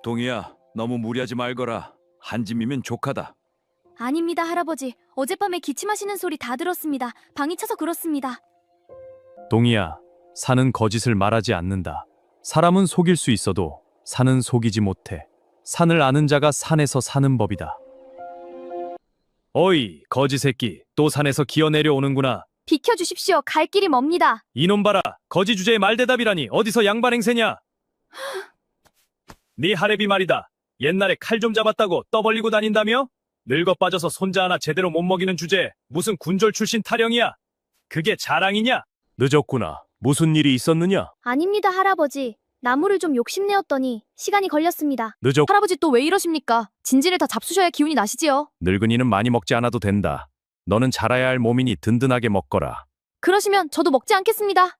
동희야, 너무 무리하지 말거라. 한 짐이면 족하다. 아닙니다, 할아버지. 어젯밤에 기침하시는 소리 다 들었습니다. 방이 차서 그렇습니다. 동희야, 산은 거짓을 말하지 않는다. 사람은 속일 수 있어도 산은 속이지 못해. 산을 아는 자가 산에서 사는 법이다. 어이, 거지 새끼, 또 산에서 기어 내려오는구나. 비켜주십시오. 갈 길이 멉니다. 이놈 봐라, 거지 주제에 말대답이라니 어디서 양반행세냐? 네 하레비 말이다. 옛날에 칼 좀 잡았다고 떠벌리고 다닌다며? 늙어 빠져서 손자 하나 제대로 못 먹이는 주제에 무슨 군졸 출신 타령이야? 그게 자랑이냐? 늦었구나. 무슨 일이 있었느냐? 아닙니다, 할아버지. 나무를 좀 욕심내었더니 시간이 걸렸습니다. 늦었... 할아버지 또 왜 이러십니까? 진지를 다 잡수셔야 기운이 나시지요. 늙은이는 많이 먹지 않아도 된다. 너는 자라야 할 몸이니 든든하게 먹거라. 그러시면 저도 먹지 않겠습니다.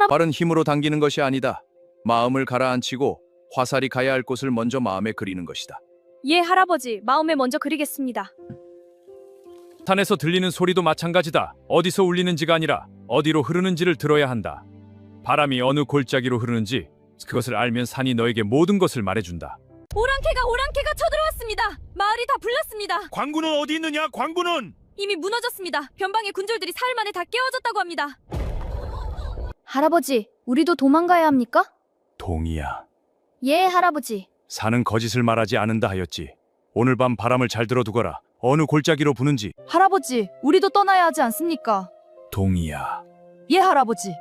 발은 힘으로 당기는 것이 아니다. 마음을 가라앉히고 화살이 가야 할 곳을 먼저 마음에 그리는 것이다. 예, 할아버지. 마음에 먼저 그리겠습니다. 산에서 들리는 소리도 마찬가지다. 어디서 울리는지가 아니라 어디로 흐르는지를 들어야 한다. 바람이 어느 골짜기로 흐르는지 그것을 알면 산이 너에게 모든 것을 말해준다. 오랑캐가 쳐들어왔습니다. 마을이 다 불났습니다. 광군은 어디 있느냐? 광군은! 이미 무너졌습니다. 변방의 군졸들이 사흘 만에 다 깨어졌다고 합니다. 할아버지, 우리도 도망가야 합니까? 동희야, 예, 할아버지. 산은 거짓을 말하지 않는다 하였지. 오늘 밤 바람을 잘 들어두거라. 어느 골짜기로 부는지. 할아버지, 우리도 떠나야 하지 않습니까? 동희야, 예, 할아버지.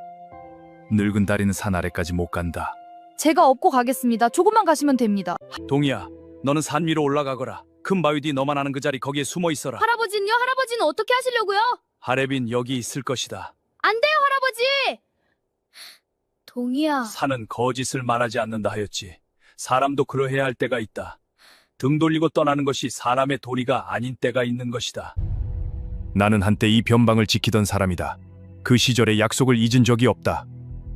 늙은 다리는 산 아래까지 못 간다. 제가 업고 가겠습니다. 조금만 가시면 됩니다. 동희야, 너는 산 위로 올라가거라. 큰 바위 뒤 너만 아는 그 자리 거기에 숨어 있어라. 할아버지는요? 할아버지는 어떻게 하시려고요? 하레빈 여기 있을 것이다. 안 돼요, 할아버지! 동희야. 산은 거짓을 말하지 않는다 하였지. 사람도 그러해야 할 때가 있다. 등 돌리고 떠나는 것이 사람의 도리가 아닌 때가 있는 것이다. 나는 한때 이 변방을 지키던 사람이다. 그 시절의 약속을 잊은 적이 없다.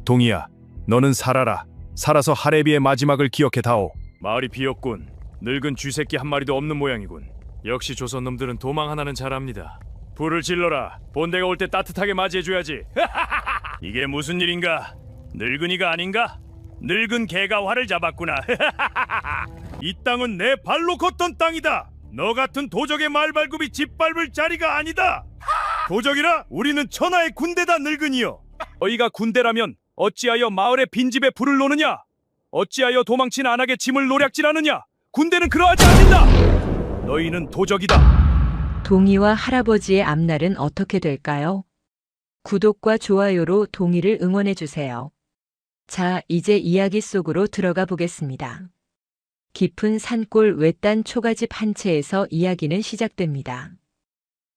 동희야, 너는 살아라. 살아서 하레비의 마지막을 기억해다오. 마을이 비었군. 늙은 쥐새끼 한 마리도 없는 모양이군. 역시 조선 놈들은 도망 하나는 잘합니다. 불을 질러라. 본대가 올 때 따뜻하게 맞이해줘야지. 이게 무슨 일인가? 늙은이가 아닌가? 늙은 개가 활을 잡았구나. 이 땅은 내 발로 걷던 땅이다. 너 같은 도적의 말발굽이 짓밟을 자리가 아니다. 도적이라? 우리는 천하의 군대다, 늙은이여. 너희가 군대라면 어찌하여 마을의 빈집에 불을 놓느냐? 어찌하여 도망친 안하게 짐을 노략질하느냐? 군대는 그러하지 않는다. 너희는 도적이다. 동희와 할아버지의 앞날은 어떻게 될까요? 구독과 좋아요로 동희를 응원해주세요. 자, 이제 이야기 속으로 들어가 보겠습니다. 깊은 산골 외딴 초가집 한 채에서 이야기는 시작됩니다.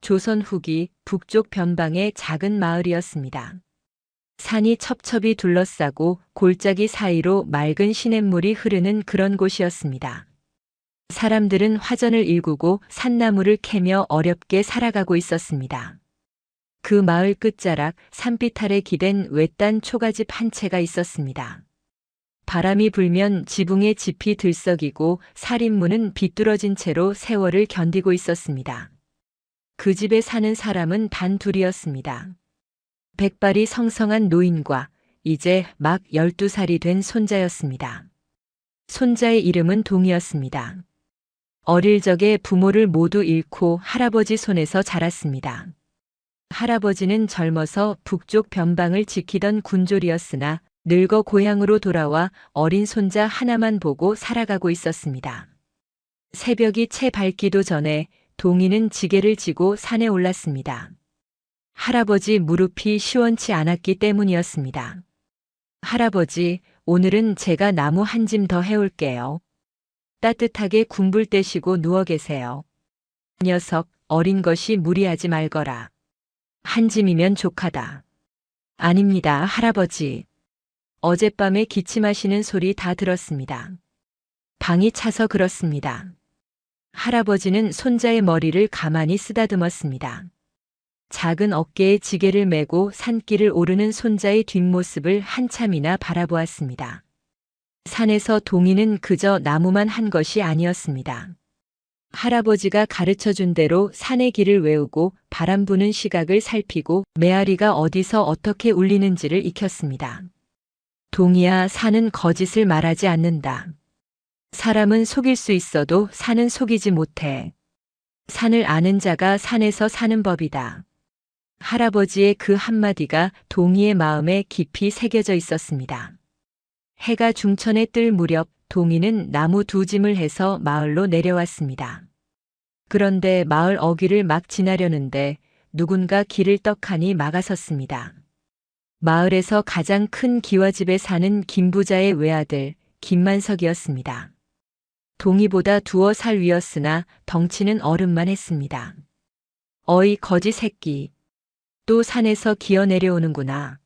조선 후기 북쪽 변방의 작은 마을이었습니다. 산이 첩첩이 둘러싸고 골짜기 사이로 맑은 시냇물이 흐르는 그런 곳이었습니다. 사람들은 화전을 일구고 산나무를 캐며 어렵게 살아가고 있었습니다. 그 마을 끝자락 산빛 아래 기댄 외딴 초가집 한 채가 있었습니다. 바람이 불면 지붕에 짚이 들썩이고 살인문은 비뚤어진 채로 세월을 견디고 있었습니다. 그 집에 사는 사람은 단 둘이었습니다. 백발이 성성한 노인과 이제 막 12살이 된 손자였습니다. 손자의 이름은 동이었습니다. 어릴 적에 부모를 모두 잃고 할아버지 손에서 자랐습니다. 할아버지는 젊어서 북쪽 변방을 지키던 군졸이었으나 늙어 고향으로 돌아와 어린 손자 하나만 보고 살아가고 있었습니다. 새벽이 채 밝기도 전에 동이는 지게를 지고 산에 올랐습니다. 할아버지 무릎이 시원치 않았기 때문이었습니다. 할아버지, 오늘은 제가 나무 한 짐 더 해올게요. 따뜻하게 군불 떼시고 누워 계세요. 녀석, 어린 것이 무리하지 말거라. 한 짐이면 족하다. 아닙니다, 할아버지. 어젯밤에 기침하시는 소리 다 들었습니다. 방이 차서 그렇습니다. 할아버지는 손자의 머리를 가만히 쓰다듬었습니다. 작은 어깨에 지게를 메고 산길을 오르는 손자의 뒷모습을 한참이나 바라보았습니다. 산에서 동이는 그저 나무만 한 것이 아니었습니다. 할아버지가 가르쳐준 대로 산의 길을 외우고 바람 부는 시각을 살피고 메아리가 어디서 어떻게 울리는지를 익혔습니다. 동이야, 산은 거짓을 말하지 않는다. 사람은 속일 수 있어도 산은 속이지 못해. 산을 아는 자가 산에서 사는 법이다. 할아버지의 그 한마디가 동희의 마음에 깊이 새겨져 있었습니다. 해가 중천에 뜰 무렵 동희는 나무 두 짐을 해서 마을로 내려왔습니다. 그런데 마을 어귀를 막 지나려는데 누군가 길을 떡하니 막아섰습니다. 마을에서 가장 큰 기와집에 사는 김부자의 외아들 김만석이었습니다. 동희보다 2살 위였으나 덩치는 어른만 했습니다. 어이 거지 새끼. 또 산에서 기어 내려오는구나.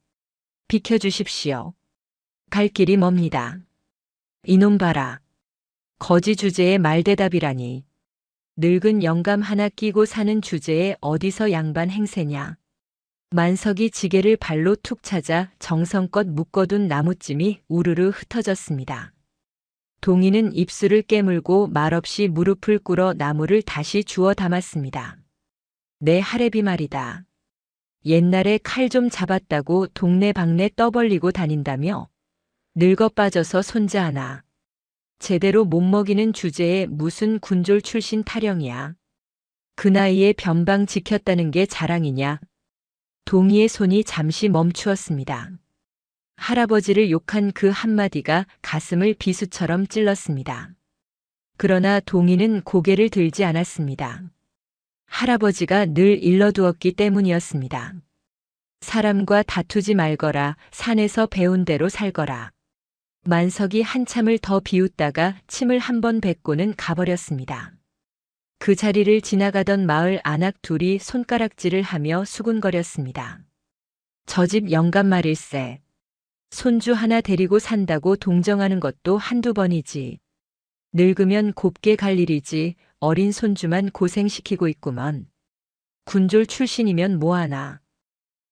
비켜주십시오. 갈 길이 멉니다. 이놈 봐라. 거지 주제에 말대답이라니. 늙은 영감 하나 끼고 사는 주제에 어디서 양반 행세냐. 만석이 지게를 발로 툭 찾아 정성껏 묶어둔 나무찜이 우르르 흩어졌습니다. 동희는 입술을 깨물고 말없이 무릎을 꿇어 나무를 다시 주워 담았습니다. 내 할애비 말이다. 옛날에 칼 좀 잡았다고 동네방네 떠벌리고 다닌다며? 늙어 빠져서 손자 하나. 제대로 못 먹이는 주제에 무슨 군졸 출신 타령이야. 그 나이에 변방 지켰다는 게 자랑이냐. 동희의 손이 잠시 멈추었습니다. 할아버지를 욕한 그 한마디가 가슴을 비수처럼 찔렀습니다. 그러나 동희는 고개를 들지 않았습니다. 할아버지가 늘 일러두었기 때문이었습니다. 사람과 다투지 말거라, 산에서 배운 대로 살거라. 만석이 한참을 더 비웃다가 침을 한 번 뱉고는 가버렸습니다. 그 자리를 지나가던 마을 아낙 둘이 손가락질을 하며 수군거렸습니다. 저 집 영감 말일세. 손주 하나 데리고 산다고 동정하는 것도 한두 번이지. 늙으면 곱게 갈 일이지 어린 손주만 고생시키고 있구먼. 군졸 출신이면 뭐하나.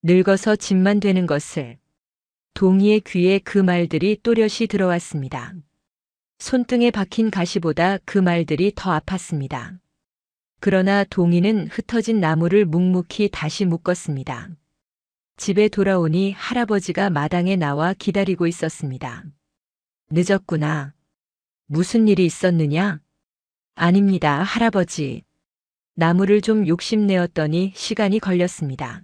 늙어서 집만 되는 것을. 동희의 귀에 그 말들이 또렷이 들어왔습니다. 손등에 박힌 가시보다 그 말들이 더 아팠습니다. 그러나 동희는 흩어진 나무를 묵묵히 다시 묶었습니다. 집에 돌아오니 할아버지가 마당에 나와 기다리고 있었습니다. 늦었구나. 무슨 일이 있었느냐? 아닙니다, 할아버지. 나무를 좀 욕심내었더니 시간이 걸렸습니다.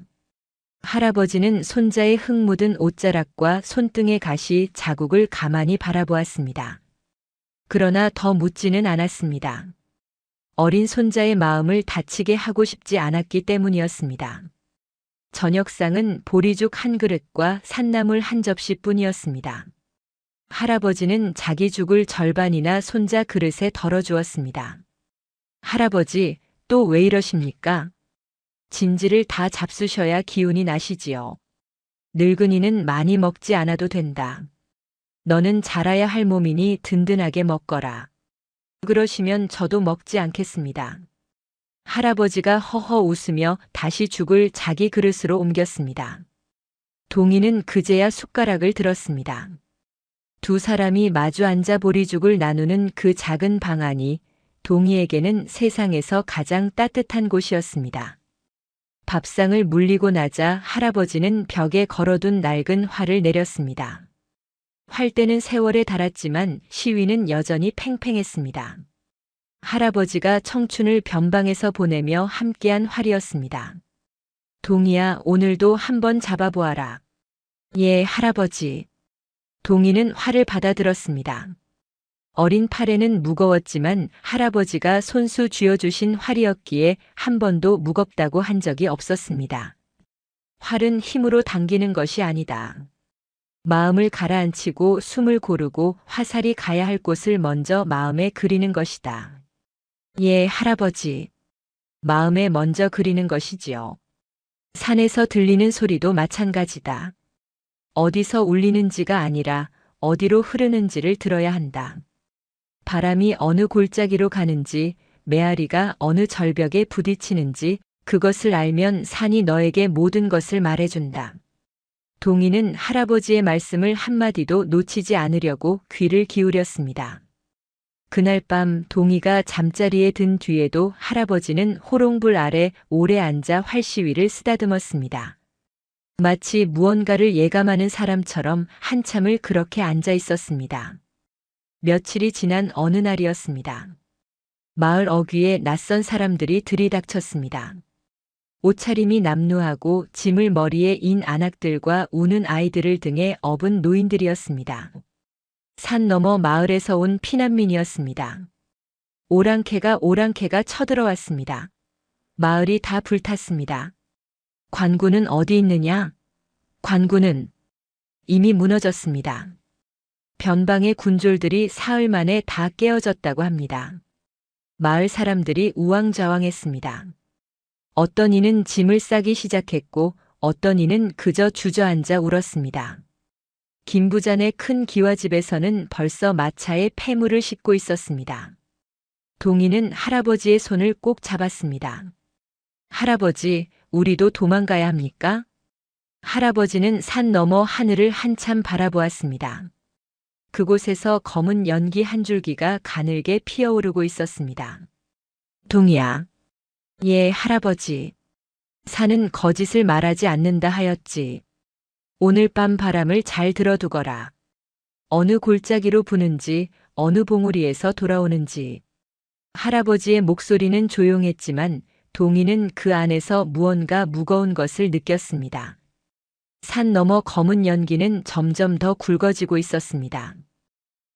할아버지는 손자의 흙 묻은 옷자락과 손등의 가시 자국을 가만히 바라보았습니다. 그러나 더 묻지는 않았습니다. 어린 손자의 마음을 다치게 하고 싶지 않았기 때문이었습니다. 저녁상은 보리죽 한 그릇과 산나물 한 접시뿐이었습니다. 할아버지는 자기 죽을 절반이나 손자 그릇에 덜어주었습니다. 할아버지, 또 왜 이러십니까? 진지를 다 잡수셔야 기운이 나시지요. 늙은이는 많이 먹지 않아도 된다. 너는 자라야 할 몸이니 든든하게 먹거라. 그러시면 저도 먹지 않겠습니다. 할아버지가 허허 웃으며 다시 죽을 자기 그릇으로 옮겼습니다. 동희는 그제야 숟가락을 들었습니다. 두 사람이 마주 앉아 보리죽을 나누는 그 작은 방 안이 동희에게는 세상에서 가장 따뜻한 곳이었습니다. 밥상을 물리고 나자 할아버지는 벽에 걸어둔 낡은 활을 내렸습니다. 활대는 세월에 닳았지만 시위는 여전히 팽팽했습니다. 할아버지가 청춘을 변방에서 보내며 함께한 활이었습니다. 동희야, 오늘도 한번 잡아보아라. 예, 할아버지. 동희는 활을 받아들었습니다. 어린 팔에는 무거웠지만 할아버지가 손수 쥐어주신 활이었기에 한 번도 무겁다고 한 적이 없었습니다. 활은 힘으로 당기는 것이 아니다. 마음을 가라앉히고 숨을 고르고 화살이 가야 할 곳을 먼저 마음에 그리는 것이다. 예, 할아버지. 마음에 먼저 그리는 것이지요. 산에서 들리는 소리도 마찬가지다. 어디서 울리는지가 아니라 어디로 흐르는지를 들어야 한다. 바람이 어느 골짜기로 가는지, 메아리가 어느 절벽에 부딪히는지 그것을 알면 산이 너에게 모든 것을 말해준다. 동희는 할아버지의 말씀을 한마디도 놓치지 않으려고 귀를 기울였습니다. 그날 밤 동희가 잠자리에 든 뒤에도 할아버지는 호롱불 아래 오래 앉아 활시위를 쓰다듬었습니다. 마치 무언가를 예감하는 사람처럼 한참을 그렇게 앉아 있었습니다. 며칠이 지난 어느 날이었습니다. 마을 어귀에 낯선 사람들이 들이닥쳤습니다. 옷차림이 남루하고 짐을 머리에 인 안악들과 우는 아이들을 등에 업은 노인들이었습니다. 산 너머 마을에서 온 피난민이었습니다. 오랑캐가 쳐들어왔습니다. 마을이 다 불탔습니다. 관군은 어디 있느냐? 관군은 이미 무너졌습니다. 변방의 군졸들이 사흘 만에 다 깨어졌다고 합니다. 마을 사람들이 우왕좌왕했습니다. 어떤 이는 짐을 싸기 시작했고 어떤 이는 그저 주저앉아 울었습니다. 김부잔의 큰 기와집에서는 벌써 마차에 폐물을 싣고 있었습니다. 동이는 할아버지의 손을 꼭 잡았습니다. 할아버지, 우리도 도망가야 합니까? 할아버지는 산 너머 하늘을 한참 바라보았습니다. 그곳에서 검은 연기 한 줄기가 가늘게 피어오르고 있었습니다. 동이야. 예, 할아버지. 산은 거짓을 말하지 않는다 하였지. 오늘 밤 바람을 잘 들어두거라. 어느 골짜기로 부는지, 어느 봉우리에서 돌아오는지. 할아버지의 목소리는 조용했지만 동이는 그 안에서 무언가 무거운 것을 느꼈습니다. 산 너머 검은 연기는 점점 더 굵어지고 있었습니다.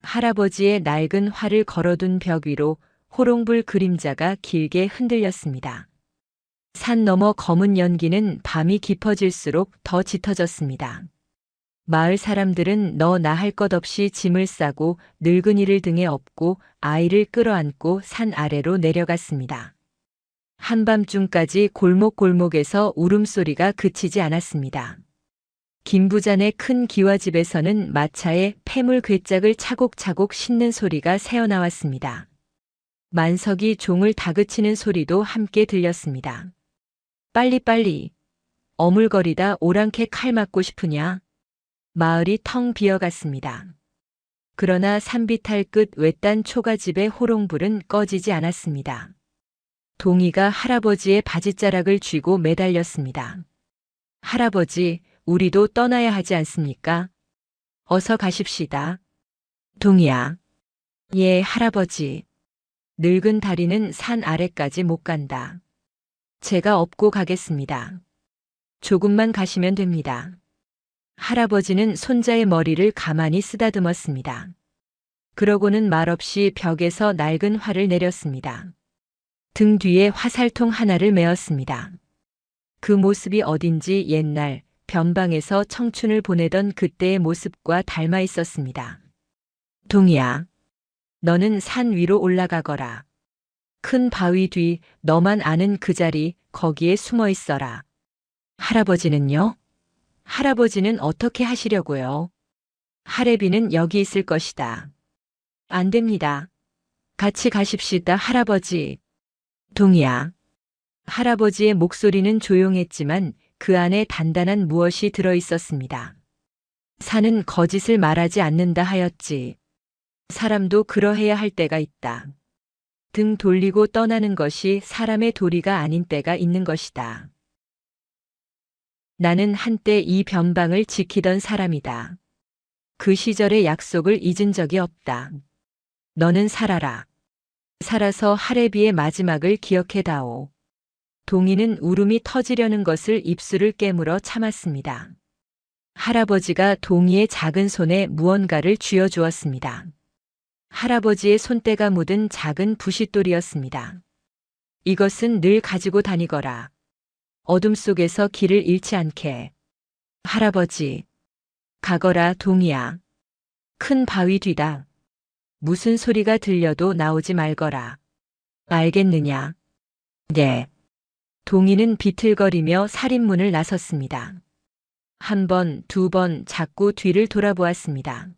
할아버지의 낡은 활을 걸어둔 벽 위로 호롱불 그림자가 길게 흔들렸습니다. 산 너머 검은 연기는 밤이 깊어질수록 더 짙어졌습니다. 마을 사람들은 너 나 할 것 없이 짐을 싸고 늙은이를 등에 업고 아이를 끌어안고 산 아래로 내려갔습니다. 한밤중까지 골목골목에서 울음소리가 그치지 않았습니다. 김부잔의 큰 기와집에서는 마차에 폐물 괴짝을 차곡차곡 싣는 소리가 새어나왔습니다. 만석이 종을 다그치는 소리도 함께 들렸습니다. 빨리빨리. 어물거리다 오랑캐 칼 맞고 싶으냐? 마을이 텅 비어갔습니다. 그러나 산비탈 끝 외딴 초가집의 호롱불은 꺼지지 않았습니다. 동이가 할아버지의 바지자락을 쥐고 매달렸습니다. 할아버지, 우리도 떠나야 하지 않습니까? 어서 가십시다. 동이야. 예, 할아버지. 늙은 다리는 산 아래까지 못 간다. 제가 업고 가겠습니다. 조금만 가시면 됩니다. 할아버지는 손자의 머리를 가만히 쓰다듬었습니다. 그러고는 말없이 벽에서 낡은 활을 내렸습니다. 등 뒤에 화살통 하나를 메었습니다. 그 모습이 어딘지 옛날 변방에서 청춘을 보내던 그때의 모습과 닮아 있었습니다. 동이야, 너는 산 위로 올라가거라. 큰 바위 뒤 너만 아는 그 자리 거기에 숨어 있어라. 할아버지는요? 할아버지는 어떻게 하시려고요? 할애비는 여기 있을 것이다. 안 됩니다. 같이 가십시다, 할아버지. 동이야. 할아버지의 목소리는 조용했지만 그 안에 단단한 무엇이 들어 있었습니다. 산은 거짓을 말하지 않는다 하였지. 사람도 그러해야 할 때가 있다. 등 돌리고 떠나는 것이 사람의 도리가 아닌 때가 있는 것이다. 나는 한때 이 변방을 지키던 사람이다. 그 시절의 약속을 잊은 적이 없다. 너는 살아라. 살아서 할애비의 마지막을 기억해다오. 동이는 울음이 터지려는 것을 입술을 깨물어 참았습니다. 할아버지가 동이의 작은 손에 무언가를 쥐어주었습니다. 할아버지의 손때가 묻은 작은 부싯돌이었습니다. 이것은 늘 가지고 다니거라. 어둠 속에서 길을 잃지 않게. 할아버지. 가거라, 동이야. 큰 바위 뒤다. 무슨 소리가 들려도 나오지 말거라. 알겠느냐? 네. 동이는 비틀거리며 살인문을 나섰습니다. 한 번, 두 번 자꾸 뒤를 돌아보았습니다.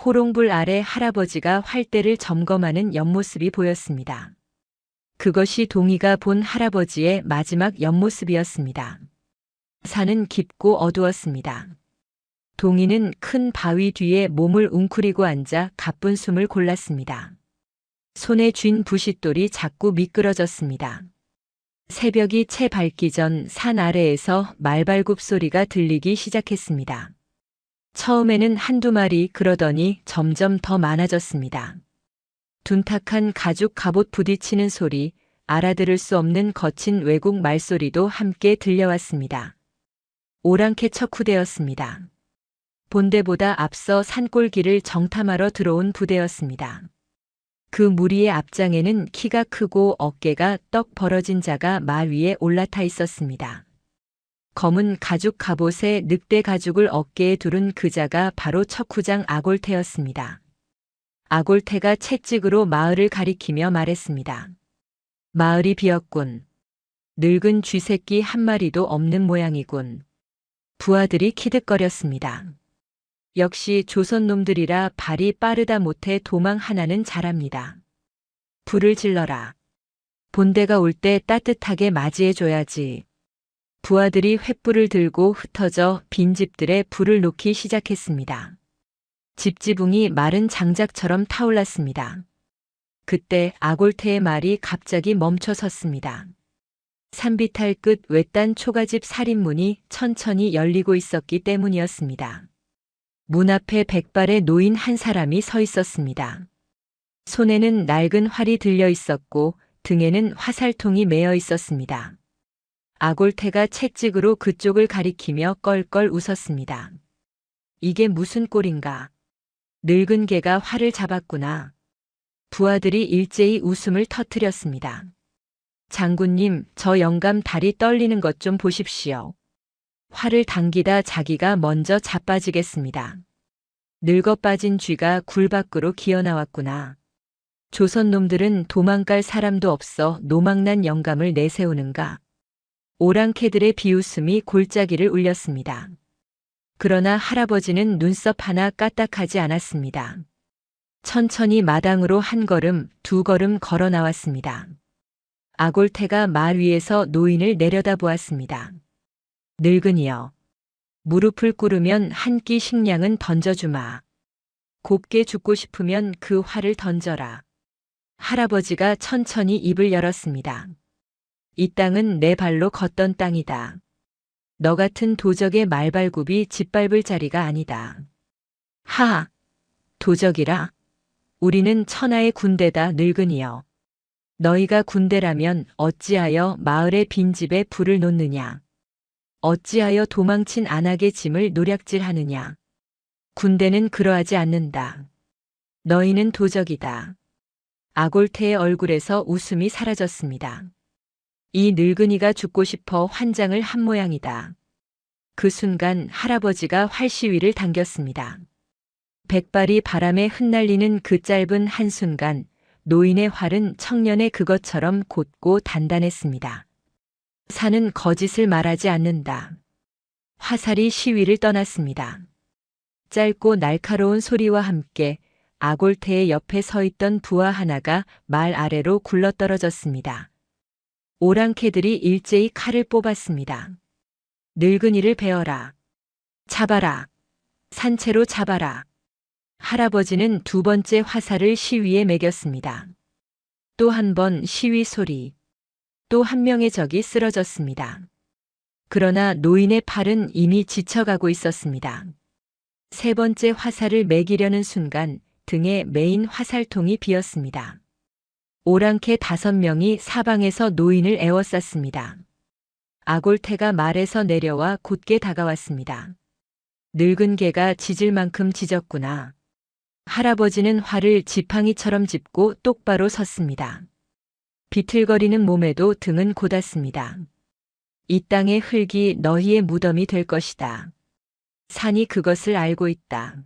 호롱불 아래 할아버지가 활대를 점검하는 옆모습이 보였습니다. 그것이 동이가 본 할아버지의 마지막 옆모습이었습니다. 산은 깊고 어두웠습니다. 동이는 큰 바위 뒤에 몸을 웅크리고 앉아 가쁜 숨을 골랐습니다. 손에 쥔 부싯돌이 자꾸 미끄러졌습니다. 새벽이 채 밝기 전 산 아래에서 말발굽 소리가 들리기 시작했습니다. 처음에는 한두 마리 그러더니 점점 더 많아졌습니다. 둔탁한 가죽 갑옷 부딪히는 소리, 알아들을 수 없는 거친 외국 말소리도 함께 들려왔습니다. 오랑캐 척후대였습니다. 본대보다 앞서 산골길을 정탐하러 들어온 부대였습니다. 그 무리의 앞장에는 키가 크고 어깨가 떡 벌어진 자가 말 위에 올라타 있었습니다. 검은 가죽 갑옷에 늑대 가죽을 어깨에 두른 그 자가 바로 척후장 아골태였습니다. 아골태가 채찍으로 마을을 가리키며 말했습니다. 마을이 비었군. 늙은 쥐새끼 한 마리도 없는 모양이군. 부하들이 키득거렸습니다. 역시 조선놈들이라 발이 빠르다 못해 도망 하나는 잘합니다. 불을 질러라. 본대가 올 때 따뜻하게 맞이해줘야지. 부하들이 횃불을 들고 흩어져 빈집들에 불을 놓기 시작했습니다. 집지붕이 마른 장작처럼 타올랐습니다. 그때 아골태의 말이 갑자기 멈춰 섰습니다. 산비탈 끝 외딴 초가집 살인문이 천천히 열리고 있었기 때문이었습니다. 문 앞에 백발의 노인 한 사람이 서 있었습니다. 손에는 낡은 활이 들려 있었고 등에는 화살통이 매어 있었습니다. 아골태가 채찍으로 그쪽을 가리키며 껄껄 웃었습니다. 이게 무슨 꼴인가? 늙은 개가 활을 잡았구나. 부하들이 일제히 웃음을 터뜨렸습니다. 장군님, 저 영감 다리 떨리는 것 좀 보십시오. 활을 당기다 자기가 먼저 자빠지겠습니다. 늙어 빠진 쥐가 굴 밖으로 기어나왔구나. 조선놈들은 도망갈 사람도 없어 노망난 영감을 내세우는가. 오랑캐들의 비웃음이 골짜기를 울렸습니다. 그러나 할아버지는 눈썹 하나 까딱하지 않았습니다. 천천히 마당으로 한 걸음, 두 걸음 걸어 나왔습니다. 아골태가 말 위에서 노인을 내려다보았습니다. 늙은이여, 무릎을 꿇으면 한 끼 식량은 던져주마. 곱게 죽고 싶으면 그 활을 던져라. 할아버지가 천천히 입을 열었습니다. 이 땅은 내 발로 걷던 땅이다. 너 같은 도적의 말발굽이 짓밟을 자리가 아니다. 하하, 도적이라? 우리는 천하의 군대다 늙은이여. 너희가 군대라면 어찌하여 마을의 빈집에 불을 놓느냐? 어찌하여 도망친 안악의 짐을 노략질하느냐? 군대는 그러하지 않는다. 너희는 도적이다. 아골태의 얼굴에서 웃음이 사라졌습니다. 이 늙은이가 죽고 싶어 환장을 한 모양이다. 그 순간 할아버지가 활시위를 당겼습니다. 백발이 바람에 흩날리는 그 짧은 한순간 노인의 활은 청년의 그것처럼 곧고 단단했습니다. 산은 거짓을 말하지 않는다. 화살이 시위를 떠났습니다. 짧고 날카로운 소리와 함께 아골태의 옆에 서 있던 부하 하나가 말 아래로 굴러떨어졌습니다. 오랑캐들이 일제히 칼을 뽑았습니다. 늙은이를 베어라. 잡아라. 산채로 잡아라. 할아버지는 두 번째 화살을 시위에 매겼습니다. 또 한 번 시위 소리. 또 한 명의 적이 쓰러졌습니다. 그러나 노인의 팔은 이미 지쳐가고 있었습니다. 세 번째 화살을 매기려는 순간 등에 메인 화살통이 비었습니다. 오랑캐 5명이 사방에서 노인을 에워쌌습니다. 아골태가 말에서 내려와 곧게 다가왔습니다. 늙은 개가 짖을 만큼 짖었구나. 할아버지는 활을 지팡이처럼 짚고 똑바로 섰습니다. 비틀거리는 몸에도 등은 곧았습니다. 이 땅의 흙이 너희의 무덤이 될 것이다. 산이 그것을 알고 있다.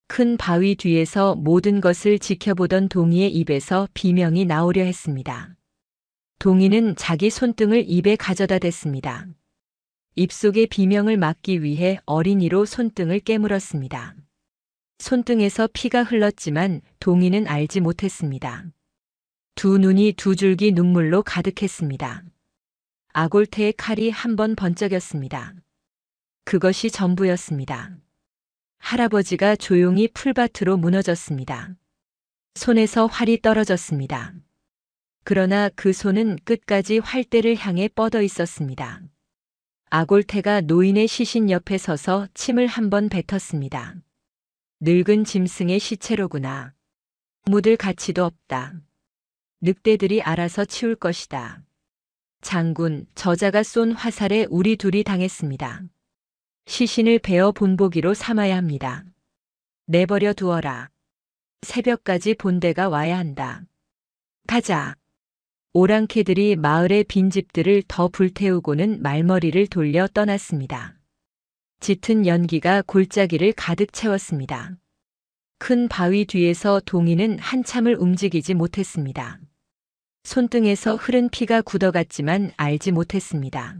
큰 바위 뒤에서 모든 것을 지켜보던 동이의 입에서 비명이 나오려 했습니다. 동이는 자기 손등을 입에 가져다 댔습니다. 입속의 비명을 막기 위해 어린이로 손등을 깨물었습니다. 손등에서 피가 흘렀지만 동이는 알지 못했습니다. 두 눈이 두 줄기 눈물로 가득했습니다. 아골태의 칼이 한 번 번쩍였습니다. 그것이 전부였습니다. 할아버지가 조용히 풀밭으로 무너졌습니다. 손에서 활이 떨어졌습니다. 그러나 그 손은 끝까지 활대를 향해 뻗어 있었습니다. 아골태가 노인의 시신 옆에 서서 침을 한 번 뱉었습니다. 늙은 짐승의 시체로구나. 묻을 가치도 없다. 늑대들이 알아서 치울 것이다. 장군, 저자가 쏜 화살에 우리 둘이 당했습니다. 시신을 베어 본보기로 삼아야 합니다. 내버려 두어라. 새벽까지 본대가 와야 한다. 가자. 오랑캐들이 마을의 빈집들을 더 불태우고는 말머리를 돌려 떠났습니다. 짙은 연기가 골짜기를 가득 채웠습니다. 큰 바위 뒤에서 동이는 한참을 움직이지 못했습니다. 손등에서 흐른 피가 굳어갔지만 알지 못했습니다.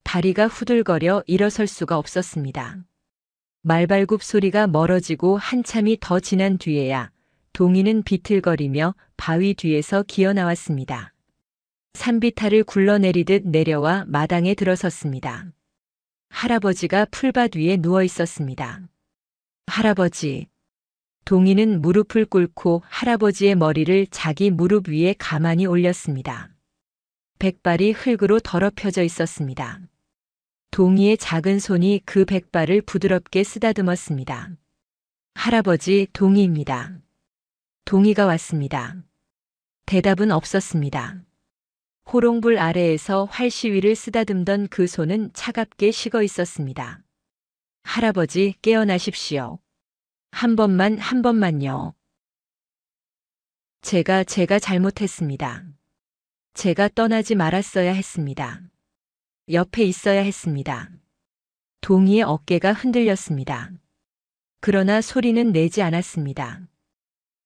다리가 후들거려 일어설 수가 없었습니다. 말발굽 소리가 멀어지고 한참이 더 지난 뒤에야 동이는 비틀거리며 바위 뒤에서 기어나왔습니다. 산비탈을 굴러내리듯 내려와 마당에 들어섰습니다. 할아버지가 풀밭 위에 누워 있었습니다. 할아버지. 동이는 무릎을 꿇고 할아버지의 머리를 자기 무릎 위에 가만히 올렸습니다. 백발이 흙으로 더럽혀져 있었습니다. 동이의 작은 손이 그 백발을 부드럽게 쓰다듬었습니다. 할아버지, 동이입니다. 동이가 왔습니다. 대답은 없었습니다. 호롱불 아래에서 활시위를 쓰다듬던 그 손은 차갑게 식어 있었습니다. 할아버지, 깨어나십시오. 한 번만요. 제가 잘못했습니다. 제가 떠나지 말았어야 했습니다. 옆에 있어야 했습니다. 동이의 어깨가 흔들렸습니다. 그러나 소리는 내지 않았습니다.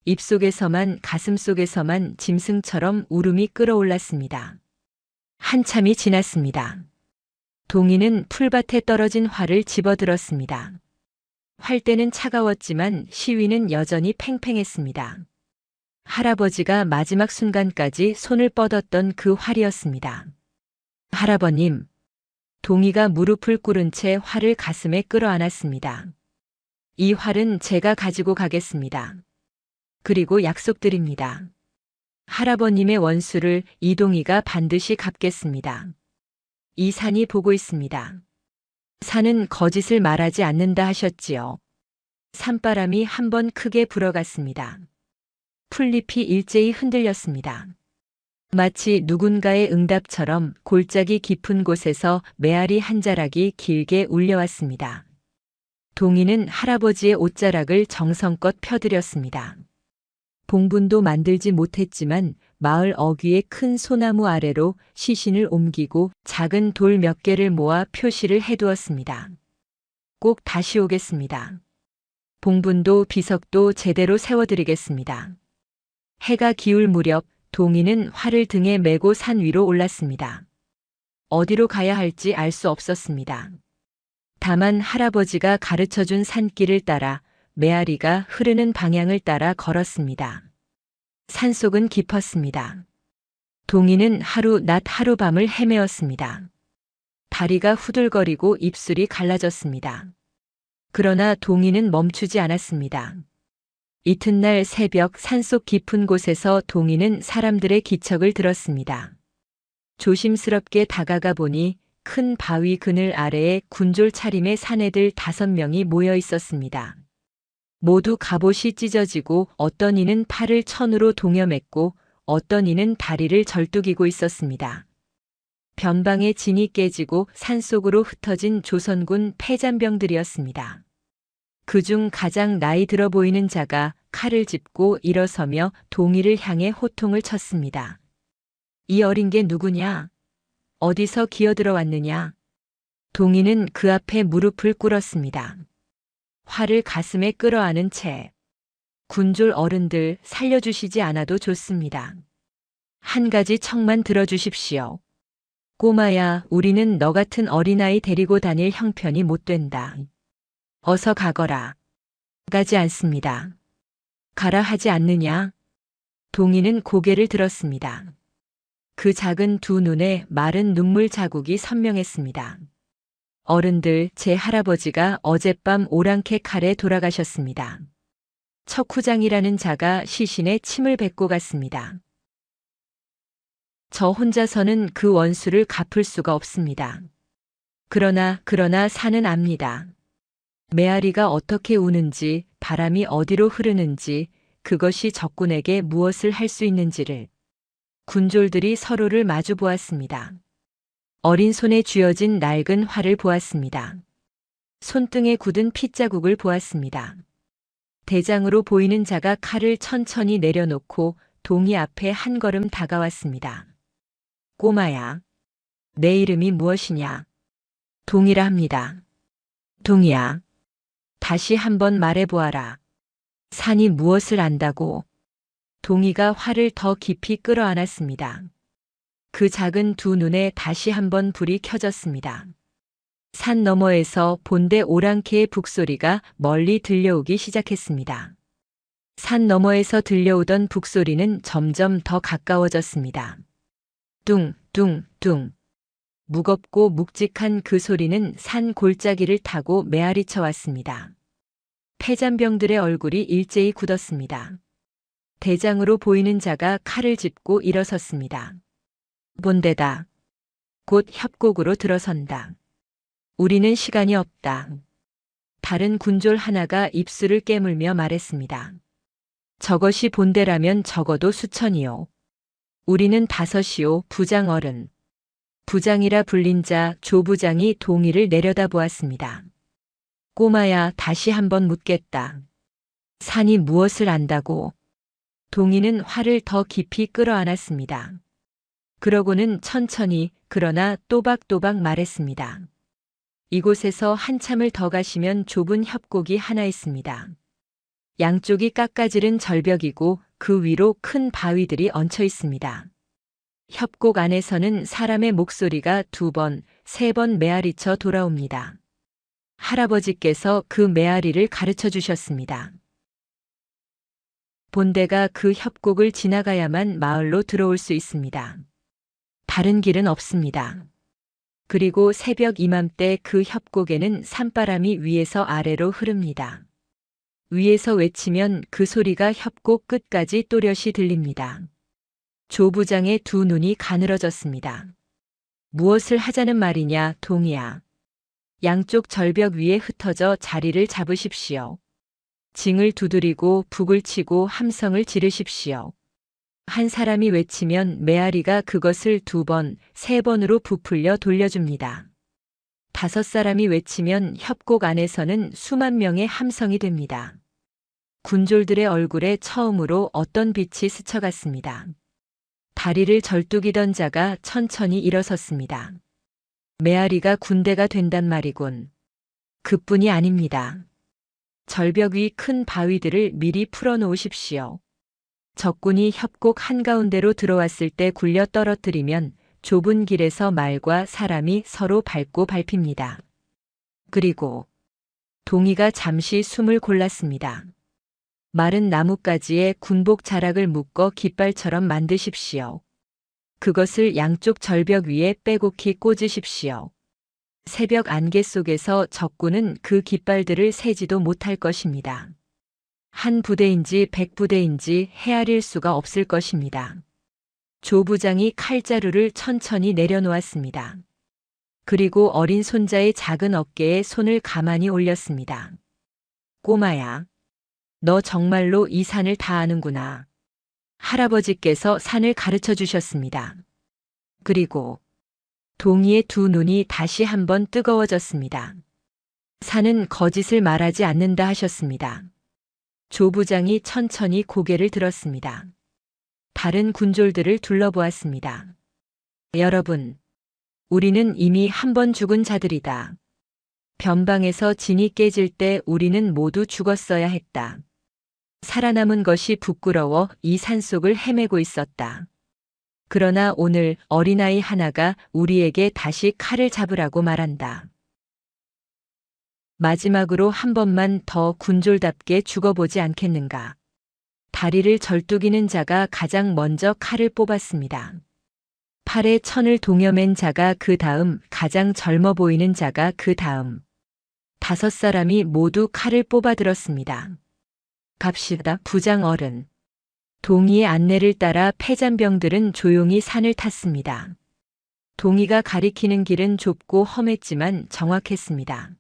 입속에서만 가슴속에서만 짐승처럼 울음이 끓어올랐습니다. 한참이 지났습니다. 동이는 풀밭에 떨어진 활을 집어들었습니다. 활대는 차가웠지만 시위는 여전히 팽팽했습니다. 할아버지가 마지막 순간까지 손을 뻗었던 그 활이었습니다. 할아버님. 동이가 무릎을 꿇은 채 활을 가슴에 끌어안았습니다. 이 활은 제가 가지고 가겠습니다. 그리고 약속드립니다. 할아버님의 원수를 이동이가 반드시 갚겠습니다. 이 산이 보고 있습니다. 산은 거짓을 말하지 않는다 하셨지요. 산바람이 한번 크게 불어갔습니다. 풀잎이 일제히 흔들렸습니다. 마치 누군가의 응답처럼 골짜기 깊은 곳에서 메아리 한 자락이 길게 울려왔습니다. 동이는 할아버지의 옷자락을 정성껏 펴드렸습니다. 봉분도 만들지 못했지만 마을 어귀의 큰 소나무 아래로 시신을 옮기고 작은 돌 몇 개를 모아 표시를 해두었습니다. 꼭 다시 오겠습니다. 봉분도 비석도 제대로 세워드리겠습니다. 해가 기울 무렵 동이는 활을 등에 메고 산 위로 올랐습니다. 어디로 가야 할지 알 수 없었습니다. 다만 할아버지가 가르쳐준 산길을 따라 메아리가 흐르는 방향을 따라 걸었습니다. 산속은 깊었습니다. 동이는 하루 낮 하루밤을 헤매었습니다. 다리가 후들거리고 입술이 갈라졌습니다. 그러나 동이는 멈추지 않았습니다. 이튿날 새벽 산속 깊은 곳에서 동이는 사람들의 기척을 들었습니다. 조심스럽게 다가가 보니 큰 바위 그늘 아래에 군졸 차림의 사내들 5명이 모여 있었습니다. 모두 갑옷이 찢어지고 어떤 이는 팔을 천으로 동여맸고 어떤 이는 다리를 절뚝이고 있었습니다. 변방의 진이 깨지고 산속으로 흩어진 조선군 패잔병들이었습니다. 그중 가장 나이 들어 보이는 자가 칼을 짚고 일어서며 동이를 향해 호통을 쳤습니다. 이 어린 게 누구냐? 어디서 기어들어 왔느냐? 동이는 그 앞에 무릎을 꿇었습니다. 활을 가슴에 끌어안은 채 군졸 어른들 살려주시지 않아도 좋습니다. 한 가지 청만 들어주십시오. 꼬마야, 우리는 너 같은 어린아이 데리고 다닐 형편이 못 된다. 어서 가거라. 가지 않습니다. 가라 하지 않느냐? 동이는 고개를 들었습니다. 그 작은 두 눈에 마른 눈물 자국이 선명했습니다. 어른들, 제 할아버지가 어젯밤 오랑캐 칼에 돌아가셨습니다. 척후장이라는 자가 시신에 침을 뱉고 갔습니다. 저 혼자서는 그 원수를 갚을 수가 없습니다. 그러나 산은 압니다. 메아리가 어떻게 우는지, 바람이 어디로 흐르는지, 그것이 적군에게 무엇을 할 수 있는지를. 군졸들이 서로를 마주 보았습니다. 어린 손에 쥐어진 낡은 활을 보았습니다. 손등에 굳은 핏자국을 보았습니다. 대장으로 보이는 자가 칼을 천천히 내려놓고 동이 앞에 한 걸음 다가왔습니다. 꼬마야, 내 이름이 무엇이냐? 동이라 합니다. 동이야, 다시 한번 말해보아라. 산이 무엇을 안다고? 동이가 활을 더 깊이 끌어안았습니다. 그 작은 두 눈에 다시 한번 불이 켜졌습니다. 산 너머에서 본대 오랑캐의 북소리가 멀리 들려오기 시작했습니다. 산 너머에서 들려오던 북소리는 점점 더 가까워졌습니다. 뚱, 뚱, 뚱. 무겁고 묵직한 그 소리는 산 골짜기를 타고 메아리쳐 왔습니다. 패잔병들의 얼굴이 일제히 굳었습니다. 대장으로 보이는 자가 칼을 짚고 일어섰습니다. 본대다. 곧 협곡으로 들어선다. 우리는 시간이 없다. 다른 군졸 하나가 입술을 깨물며 말했습니다. 저것이 본대라면 적어도 수천이요. 우리는 다섯이요, 부장 어른. 부장이라 불린 자 조부장이 동이를 내려다보았습니다. 꼬마야, 다시 한번 묻겠다. 산이 무엇을 안다고? 동이는 활을 더 깊이 끌어안았습니다. 그러고는 천천히 그러나 또박또박 말했습니다. 이곳에서 한참을 더 가시면 좁은 협곡이 하나 있습니다. 양쪽이 깎아지른 절벽이고 그 위로 큰 바위들이 얹혀 있습니다. 협곡 안에서는 사람의 목소리가 2번, 3번 메아리쳐 돌아옵니다. 할아버지께서 그 메아리를 가르쳐 주셨습니다. 본대가 그 협곡을 지나가야만 마을로 들어올 수 있습니다. 다른 길은 없습니다. 그리고 새벽 이맘때 그 협곡에는 산바람이 위에서 아래로 흐릅니다. 위에서 외치면 그 소리가 협곡 끝까지 또렷이 들립니다. 조부장의 두 눈이 가늘어졌습니다. 무엇을 하자는 말이냐, 동이야. 양쪽 절벽 위에 흩어져 자리를 잡으십시오. 징을 두드리고 북을 치고 함성을 지르십시오. 한 사람이 외치면 메아리가 그것을 2번, 3번으로 부풀려 돌려줍니다. 5사람이 외치면 협곡 안에서는 수만 명의 함성이 됩니다. 군졸들의 얼굴에 처음으로 어떤 빛이 스쳐갔습니다. 다리를 절뚝이던 자가 천천히 일어섰습니다. 메아리가 군대가 된단 말이군. 그뿐이 아닙니다. 절벽 위 큰 바위들을 미리 풀어놓으십시오. 적군이 협곡 한가운데로 들어왔을 때 굴려 떨어뜨리면 좁은 길에서 말과 사람이 서로 밟고 밟힙니다. 그리고 동이가 잠시 숨을 골랐습니다. 마른 나뭇가지에 군복 자락을 묶어 깃발처럼 만드십시오. 그것을 양쪽 절벽 위에 빼곡히 꽂으십시오. 새벽 안개 속에서 적군은 그 깃발들을 세지도 못할 것입니다. 한 부대인지 100부대인지 헤아릴 수가 없을 것입니다. 조부장이 칼자루를 천천히 내려놓았습니다. 그리고 어린 손자의 작은 어깨에 손을 가만히 올렸습니다. 꼬마야, 너 정말로 이 산을 다 아는구나. 할아버지께서 산을 가르쳐 주셨습니다. 그리고 동이의 두 눈이 다시 한번 뜨거워졌습니다. 산은 거짓을 말하지 않는다 하셨습니다. 조부장이 천천히 고개를 들었습니다. 다른 군졸들을 둘러보았습니다. 여러분, 우리는 이미 한 번 죽은 자들이다. 변방에서 진이 깨질 때 우리는 모두 죽었어야 했다. 살아남은 것이 부끄러워 이 산속을 헤매고 있었다. 그러나 오늘 어린아이 하나가 우리에게 다시 칼을 잡으라고 말한다. 마지막으로 한 번만 더 군졸답게 죽어보지 않겠는가. 다리를 절뚝이는 자가 가장 먼저 칼을 뽑았습니다. 팔에 천을 동여맨 자가 그 다음, 가장 젊어 보이는 자가 그 다음. 5사람이 모두 칼을 뽑아들었습니다. 갑시다, 부장 어른. 동이의 안내를 따라 패잔병들은 조용히 산을 탔습니다. 동이가 가리키는 길은 좁고 험했지만 정확했습니다.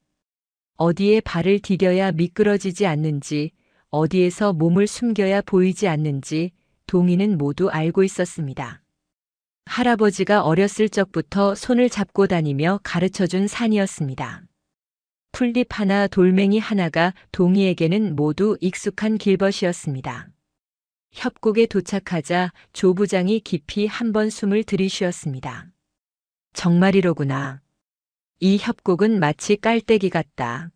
어디에 발을 디뎌야 미끄러지지 않는지, 어디에서 몸을 숨겨야 보이지 않는지 동이는 모두 알고 있었습니다. 할아버지가 어렸을 적부터 손을 잡고 다니며 가르쳐준 산이었습니다. 풀잎 하나 돌멩이 하나가 동이에게는 모두 익숙한 길벗이었습니다. 협곡에 도착하자 조 부장이 깊이 한 번 숨을 들이쉬었습니다. 정말이로구나. 이 협곡은 마치 깔때기 같다.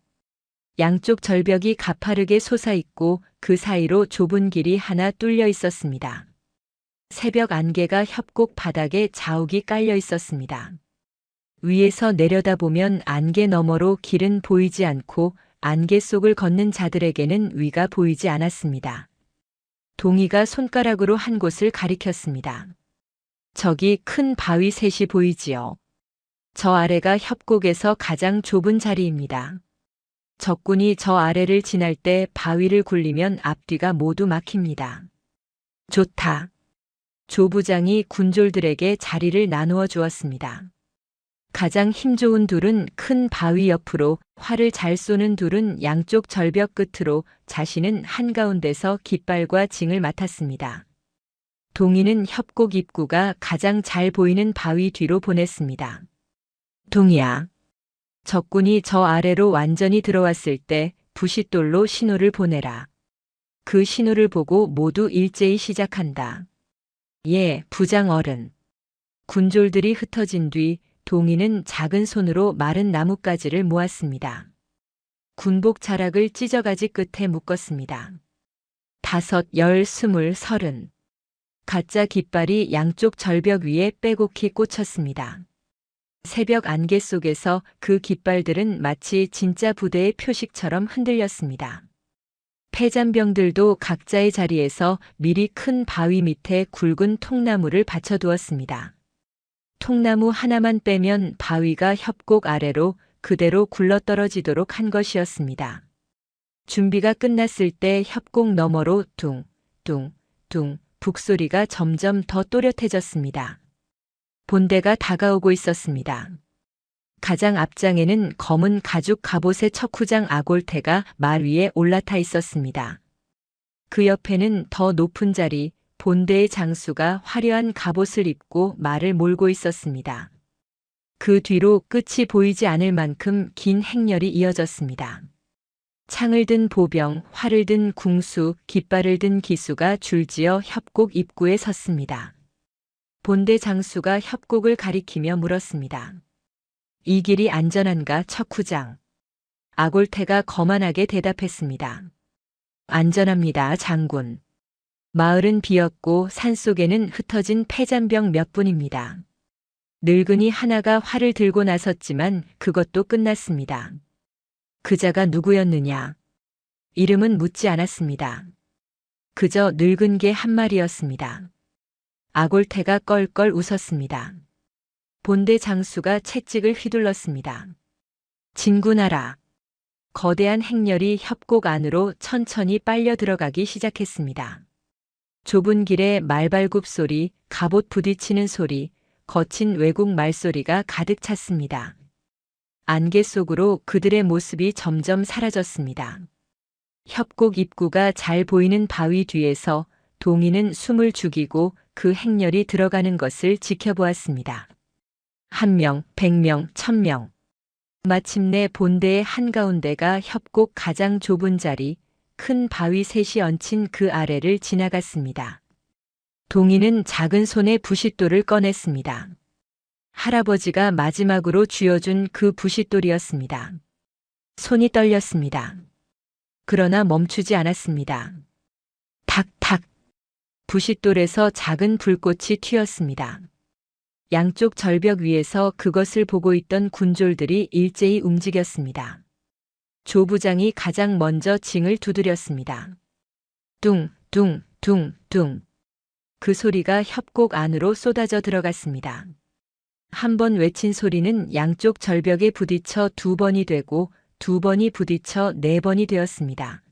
양쪽 절벽이 가파르게 솟아있고 그 사이로 좁은 길이 하나 뚫려 있었습니다. 새벽 안개가 협곡 바닥에 자욱이 깔려 있었습니다. 위에서 내려다보면 안개 너머로 길은 보이지 않고 안개 속을 걷는 자들에게는 위가 보이지 않았습니다. 동이가 손가락으로 한 곳을 가리켰습니다. 저기 큰 바위 셋이 보이지요. 저 아래가 협곡에서 가장 좁은 자리입니다. 적군이 저 아래를 지날 때 바위를 굴리면 앞뒤가 모두 막힙니다. 좋다. 조 부장이 군졸들에게 자리를 나누어 주었습니다. 가장 힘 좋은 둘은 큰 바위 옆으로, 활을 잘 쏘는 둘은 양쪽 절벽 끝으로, 자신은 한가운데서 깃발과 징을 맡았습니다. 동이는 협곡 입구가 가장 잘 보이는 바위 뒤로 보냈습니다. 동이야. 적군이 저 아래로 완전히 들어왔을 때 부싯돌로 신호를 보내라. 그 신호를 보고 모두 일제히 시작한다. 예, 부장 어른. 군졸들이 흩어진 뒤 동이는 작은 손으로 마른 나뭇가지를 모았습니다. 군복 자락을 찢어가지 끝에 묶었습니다. 5, 10, 20, 30. 가짜 깃발이 양쪽 절벽 위에 빼곡히 꽂혔습니다. 새벽 안개 속에서 그 깃발들은 마치 진짜 부대의 표식처럼 흔들렸습니다. 패잔병들도 각자의 자리에서 미리 큰 바위 밑에 굵은 통나무를 받쳐두었습니다. 통나무 하나만 빼면 바위가 협곡 아래로 그대로 굴러떨어지도록 한 것이었습니다. 준비가 끝났을 때 협곡 너머로 둥, 둥, 둥 북소리가 점점 더 또렷해졌습니다. 본대가 다가오고 있었습니다. 가장 앞장에는 검은 가죽 갑옷의 척후장 아골테가 말 위에 올라타 있었습니다. 그 옆에는 더 높은 자리, 본대의 장수가 화려한 갑옷을 입고 말을 몰고 있었습니다. 그 뒤로 끝이 보이지 않을 만큼 긴 행렬이 이어졌습니다. 창을 든 보병, 활을 든 궁수, 깃발을 든 기수가 줄지어 협곡 입구에 섰습니다. 본대 장수가 협곡을 가리키며 물었습니다. 이 길이 안전한가, 척후장? 아골테가 거만하게 대답했습니다. 안전합니다, 장군. 마을은 비었고 산속에는 흩어진 패잔병 몇 분입니다. 늙은이 하나가 활을 들고 나섰지만 그것도 끝났습니다. 그자가 누구였느냐? 이름은 묻지 않았습니다. 그저 늙은 개 한 마리였습니다. 아골테가 껄껄 웃었습니다. 본대 장수가 채찍을 휘둘렀습니다. 진군하라. 거대한 행렬이 협곡 안으로 천천히 빨려 들어가기 시작했습니다. 좁은 길에 말발굽 소리, 갑옷 부딪히는 소리, 거친 외국 말소리가 가득 찼습니다. 안개 속으로 그들의 모습이 점점 사라졌습니다. 협곡 입구가 잘 보이는 바위 뒤에서 동이는 숨을 죽이고 그 행렬이 들어가는 것을 지켜보았습니다. 1명, 100명, 1000명. 마침내 본대의 한가운데가 협곡 가장 좁은 자리, 큰 바위 셋이 얹힌 그 아래를 지나갔습니다. 동이는 작은 손에 부싯돌을 꺼냈습니다. 할아버지가 마지막으로 쥐어준 그 부싯돌이었습니다. 손이 떨렸습니다. 그러나 멈추지 않았습니다. 탁탁. 부싯돌에서 작은 불꽃이 튀었습니다. 양쪽 절벽 위에서 그것을 보고 있던 군졸들이 일제히 움직였습니다. 조 부장이 가장 먼저 징을 두드렸습니다. 뚱, 뚱, 뚱, 뚱. 그 소리가 협곡 안으로 쏟아져 들어갔습니다. 한 번 외친 소리는 양쪽 절벽에 부딪혀 2번이 되고 2번이 부딪혀 4번이 되었습니다.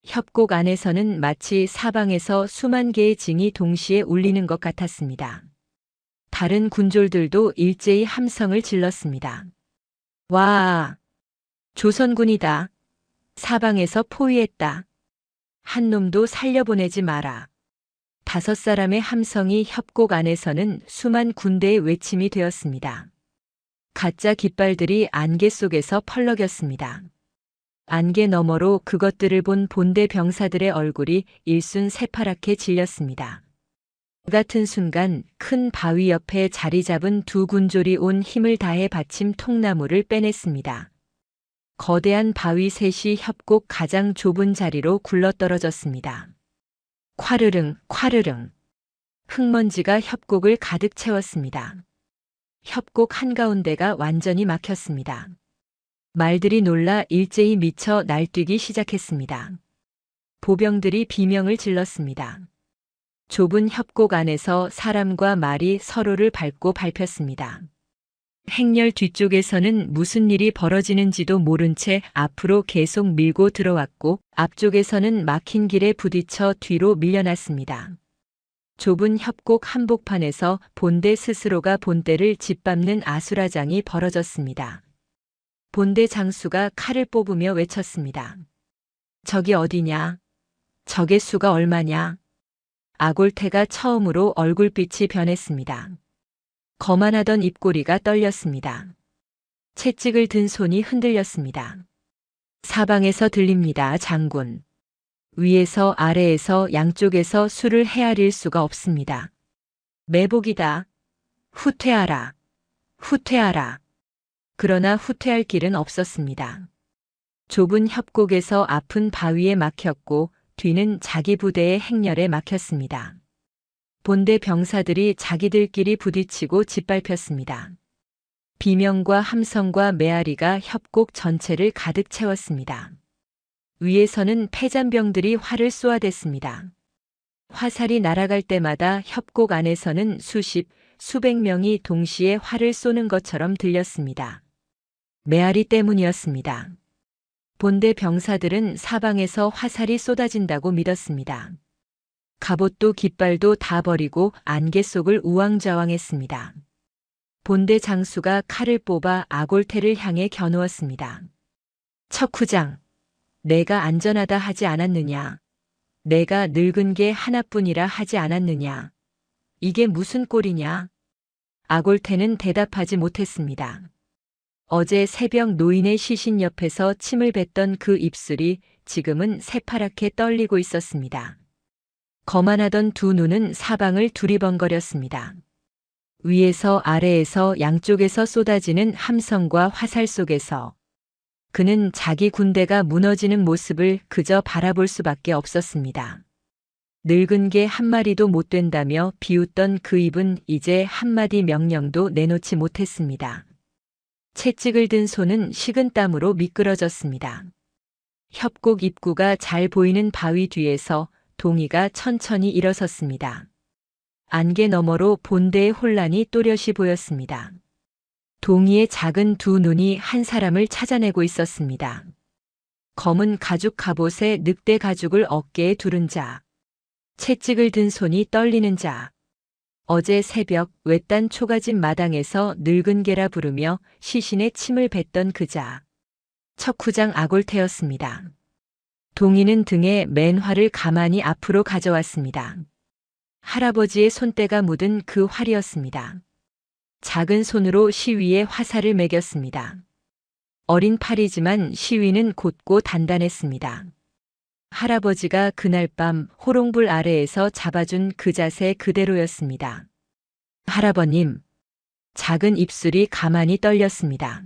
협곡 안에서는 마치 사방에서 수만 개의 징이 동시에 울리는 것 같았습니다. 다른 군졸들도 일제히 함성을 질렀습니다. 와! 조선군이다. 사방에서 포위했다. 한 놈도 살려보내지 마라. 5사람의 함성이 협곡 안에서는 수만 군대의 외침이 되었습니다. 가짜 깃발들이 안개 속에서 펄럭였습니다. 안개 너머로 그것들을 본 본대 병사들의 얼굴이 일순 새파랗게 질렸습니다. 그 같은 순간 큰 바위 옆에 자리 잡은 두 군졸이 온 힘을 다해 받침 통나무를 빼냈습니다. 거대한 바위 셋이 협곡 가장 좁은 자리로 굴러떨어졌습니다. 콰르릉, 콰르릉. 흙먼지가 협곡을 가득 채웠습니다. 협곡 한가운데가 완전히 막혔습니다. 말들이 놀라 일제히 미쳐 날뛰기 시작했습니다. 보병들이 비명을 질렀습니다. 좁은 협곡 안에서 사람과 말이 서로를 밟고 밟혔습니다. 행렬 뒤쪽에서는 무슨 일이 벌어지는지도 모른 채 앞으로 계속 밀고 들어왔고 앞쪽에서는 막힌 길에 부딪혀 뒤로 밀려났습니다. 좁은 협곡 한복판에서 본대 스스로가 본대를 짓밟는 아수라장이 벌어졌습니다. 본대 장수가 칼을 뽑으며 외쳤습니다. 저기 어디냐? 적의 수가 얼마냐? 아골태가 처음으로 얼굴빛이 변했습니다. 거만하던 입꼬리가 떨렸습니다. 채찍을 든 손이 흔들렸습니다. 사방에서 들립니다, 장군. 위에서 아래에서 양쪽에서 수를 헤아릴 수가 없습니다. 매복이다. 후퇴하라. 후퇴하라. 그러나 후퇴할 길은 없었습니다. 좁은 협곡에서 앞은 바위에 막혔고 뒤는 자기 부대의 행렬에 막혔습니다. 본대 병사들이 자기들끼리 부딪히고 짓밟혔습니다. 비명과 함성과 메아리가 협곡 전체를 가득 채웠습니다. 위에서는 패잔병들이 활을 쏘아댔습니다. 화살이 날아갈 때마다 협곡 안에서는 수십, 수백 명이 동시에 활을 쏘는 것처럼 들렸습니다. 메아리 때문이었습니다. 본대 병사들은 사방에서 화살이 쏟아진다고 믿었습니다. 갑옷도 깃발도 다 버리고 안개 속을 우왕좌왕했습니다. 본대 장수가 칼을 뽑아 아골태를 향해 겨누었습니다. 척후장, 내가 안전하다 하지 않았느냐? 내가 늙은 게 하나뿐이라 하지 않았느냐? 이게 무슨 꼴이냐? 아골태는 대답하지 못했습니다. 어제 새벽 노인의 시신 옆에서 침을 뱉던 그 입술이 지금은 새파랗게 떨리고 있었습니다. 거만하던 두 눈은 사방을 두리번거렸습니다. 위에서 아래에서 양쪽에서 쏟아지는 함성과 화살 속에서 그는 자기 군대가 무너지는 모습을 그저 바라볼 수밖에 없었습니다. 늙은 개 한 마리도 못 된다며 비웃던 그 입은 이제 한마디 명령도 내놓지 못했습니다. 채찍을 든 손은 식은 땀으로 미끄러졌습니다. 협곡 입구가 잘 보이는 바위 뒤에서 동이가 천천히 일어섰습니다. 안개 너머로 본대의 혼란이 또렷이 보였습니다. 동이의 작은 두 눈이 한 사람을 찾아내고 있었습니다. 검은 가죽 갑옷에 늑대 가죽을 어깨에 두른 자. 채찍을 든 손이 떨리는 자. 어제 새벽 외딴 초가집 마당에서 늙은 개라 부르며 시신에 침을 뱉던 그 자. 척후장 아골태였습니다. 동이는 등에 맨 활을 가만히 앞으로 가져왔습니다. 할아버지의 손때가 묻은 그 활이었습니다. 작은 손으로 시위에 화살을 매겼습니다. 어린 팔이지만 시위는 곧고 단단했습니다. 할아버지가 그날 밤 호롱불 아래에서 잡아준 그 자세 그대로였습니다. 할아버님, 작은 입술이 가만히 떨렸습니다.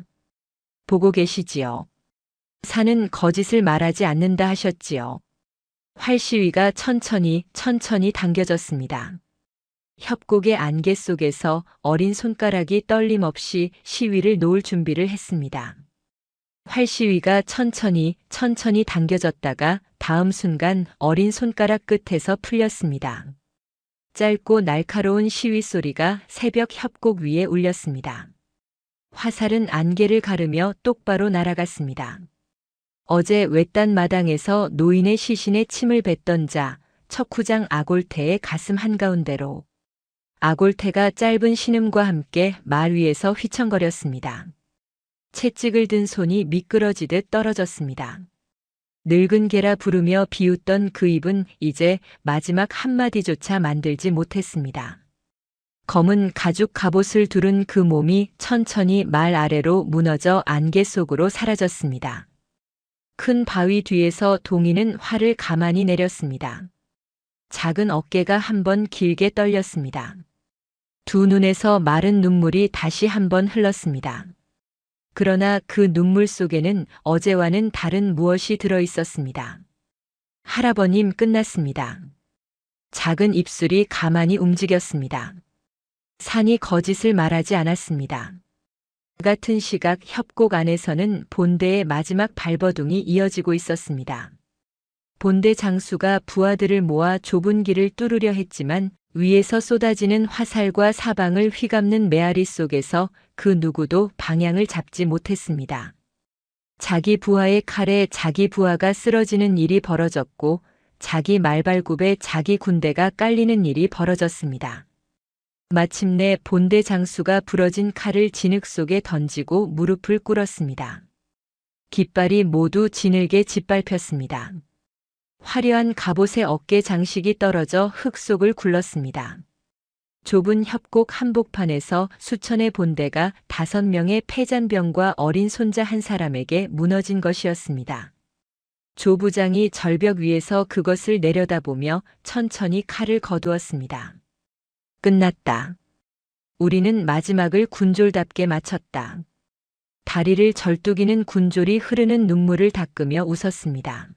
보고 계시지요. 산은 거짓을 말하지 않는다 하셨지요. 활시위가 천천히 당겨졌습니다. 협곡의 안개 속에서 어린 손가락이 떨림없이 시위를 놓을 준비를 했습니다. 활시위가 천천히 당겨졌다가 다음 순간 어린 손가락 끝에서 풀렸습니다. 짧고 날카로운 시위 소리가 새벽 협곡 위에 울렸습니다. 화살은 안개를 가르며 똑바로 날아갔습니다. 어제 외딴 마당에서 노인의 시신에 침을 뱉던 자, 척후장 아골태의 가슴 한가운데로. 아골태가 짧은 신음과 함께 말 위에서 휘청거렸습니다. 채찍을 든 손이 미끄러지듯 떨어졌습니다. 늙은 개라 부르며 비웃던 그 입은 이제 마지막 한마디조차 만들지 못했습니다. 검은 가죽 갑옷을 두른 그 몸이 천천히 말 아래로 무너져 안개 속으로 사라졌습니다. 큰 바위 뒤에서 동이는 화를 가만히 내렸습니다. 작은 어깨가 한번 길게 떨렸습니다. 두 눈에서 마른 눈물이 다시 한번 흘렀습니다. 그러나 그 눈물 속에는 어제와는 다른 무엇이 들어 있었습니다. 할아버님, 끝났습니다. 작은 입술이 가만히 움직였습니다. 산이 거짓을 말하지 않았습니다. 같은 시각 협곡 안에서는 본대의 마지막 발버둥이 이어지고 있었습니다. 본대 장수가 부하들을 모아 좁은 길을 뚫으려 했지만 위에서 쏟아지는 화살과 사방을 휘감는 메아리 속에서 그 누구도 방향을 잡지 못했습니다. 자기 부하의 칼에 자기 부하가 쓰러지는 일이 벌어졌고 자기 말발굽에 자기 군대가 깔리는 일이 벌어졌습니다. 마침내 본대 장수가 부러진 칼을 진흙 속에 던지고 무릎을 꿇었습니다. 깃발이 모두 진흙에 짓밟혔습니다. 화려한 갑옷의 어깨 장식이 떨어져 흙 속을 굴렀습니다. 좁은 협곡 한복판에서 수천의 본대가 5명의 패잔병과 어린 손자 한 사람에게 무너진 것이었습니다. 조 부장이 절벽 위에서 그것을 내려다보며 천천히 칼을 거두었습니다. 끝났다. 우리는 마지막을 군졸답게 마쳤다. 다리를 절뚝이는 군졸이 흐르는 눈물을 닦으며 웃었습니다.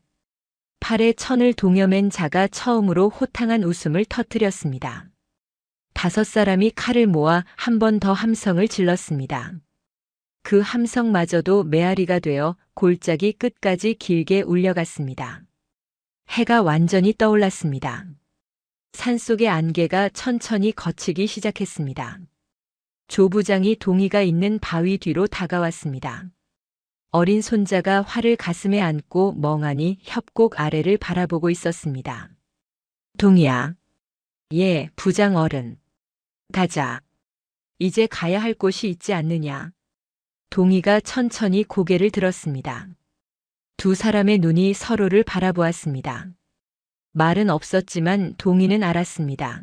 팔에 천을 동여맨 자가 처음으로 호탕한 웃음을 터뜨렸습니다. 5사람이 칼을 모아 한 번 더 함성을 질렀습니다. 그 함성마저도 메아리가 되어 골짜기 끝까지 길게 울려갔습니다. 해가 완전히 떠올랐습니다. 산속의 안개가 천천히 걷히기 시작했습니다. 조 부장이 동이가 있는 바위 뒤로 다가왔습니다. 어린 손자가 활을 가슴에 안고 멍하니 협곡 아래를 바라보고 있었습니다. 동이야. 예, 부장 어른. 가자. 이제 가야 할 곳이 있지 않느냐. 동이가 천천히 고개를 들었습니다. 두 사람의 눈이 서로를 바라보았습니다. 말은 없었지만 동이는 알았습니다.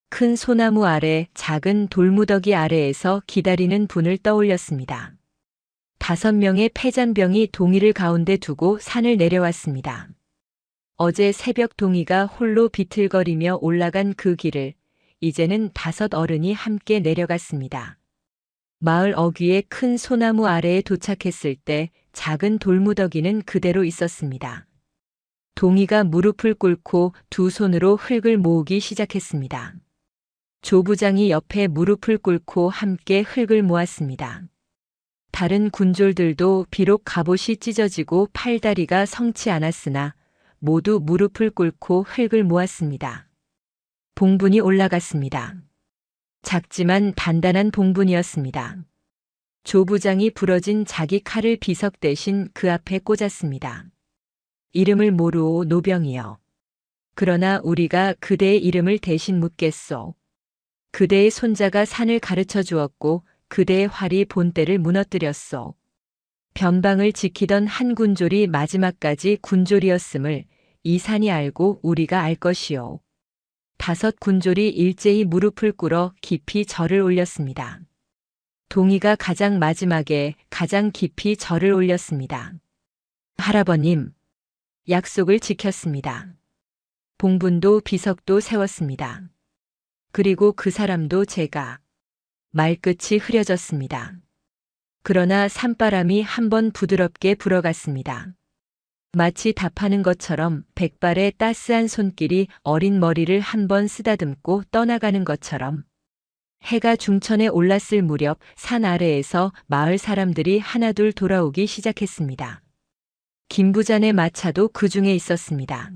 큰 소나무 아래 작은 돌무더기 아래에서 기다리는 분을 떠올렸습니다. 5명의 패잔병이 동이를 가운데 두고 산을 내려왔습니다. 어제 새벽 동이가 홀로 비틀거리며 올라간 그 길을 이제는 5 어른이 함께 내려갔습니다. 마을 어귀의 큰 소나무 아래에 도착했을 때 작은 돌무더기는 그대로 있었습니다. 동이가 무릎을 꿇고 두 손으로 흙을 모으기 시작했습니다. 조 부장이 옆에 무릎을 꿇고 함께 흙을 모았습니다. 다른 군졸들도 비록 갑옷이 찢어지고 팔다리가 성치 않았으나 모두 무릎을 꿇고 흙을 모았습니다. 봉분이 올라갔습니다. 작지만 단단한 봉분이었습니다. 조 부장이 부러진 자기 칼을 비석 대신 그 앞에 꽂았습니다. 이름을 모르오 노병이여. 그러나 우리가 그대의 이름을 대신 묻겠소. 그대의 손자가 산을 가르쳐 주었고 그대의 활이 본대를 무너뜨렸소. 변방을 지키던 한 군졸이 마지막까지 군졸이었음을 이 산이 알고 우리가 알 것이요. 5 군졸이 일제히 무릎을 꿇어 깊이 절을 올렸습니다. 동이가 가장 마지막에 가장 깊이 절을 올렸습니다. 할아버님, 약속을 지켰습니다. 봉분도 비석도 세웠습니다. 그리고 그 사람도 제가. 말끝이 흐려졌습니다. 그러나 산바람이 한번 부드럽게 불어갔습니다. 마치 답하는 것처럼 백발의 따스한 손길이 어린 머리를 한번 쓰다듬고 떠나가는 것처럼 해가 중천에 올랐을 무렵 산 아래에서 마을 사람들이 하나둘 돌아오기 시작했습니다. 김부잔의 마차도 그 중에 있었습니다.